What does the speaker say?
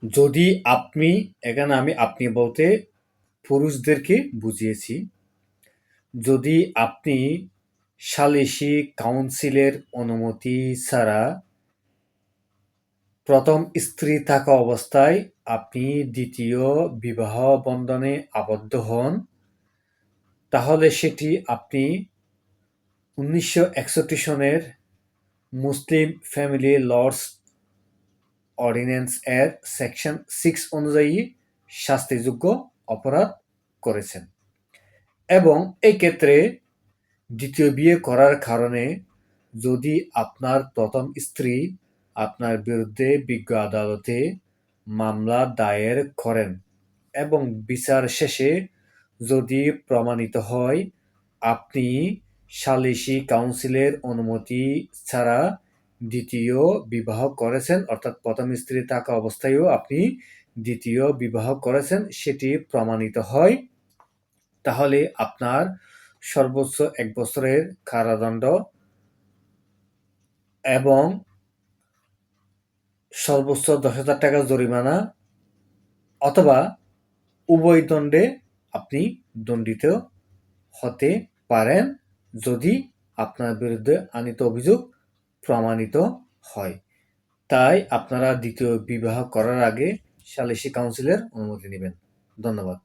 যদি আপনি, এখানে আমি আপনি বলতে পুরুষদেরকে বুঝিয়েছি। যদি আপনি সালিসি কাউন্সিলের অনুমতি ছাড়া প্রথম স্ত্রী থাকা অবস্থায় আপনি দ্বিতীয় বিবাহ বন্ধনে আবদ্ধ হন, তাহলে সেটি আপনি 1961 সনের মুসলিম ফ্যামিলি লস অর্ডিন্যান্স এর সেকশন 6 অনুযায়ী শাস্তিযোগ্য অপরাধ করেছেন। এবং এই ক্ষেত্রে দ্বিতীয় বিয়ে করার কারণে যদি আপনার প্রথম স্ত্রী আপনার বিরুদ্ধে বিজ্ঞ আদালতে মামলা দায়ের করেন এবং বিচার শেষে যদি প্রমাণিত হয় আপনি সালিসি কাউন্সিলের অনুমতি ছাড়া দ্বিতীয় বিবাহ করেছেন, অর্থাৎ প্রথম স্ত্রী থাকা অবস্থায়ও আপনি দ্বিতীয় বিবাহ করেছেন, সেটি প্রমাণিত হয়, তাহলে আপনার সর্বোচ্চ 1 বছরের কারাদণ্ড এবং সর্বোচ্চ 10,000 টাকা জরিমানা অথবা উভয় দণ্ডে আপনি দণ্ডিত হতে পারেন, যদি আপনার বিরুদ্ধে আনীত অভিযোগ প্রমাণিত হয়। তাই আপনারা দ্বিতীয় বিবাহ করার আগে সালিসি কাউন্সিলের অনুমতি নেবেন। ধন্যবাদ।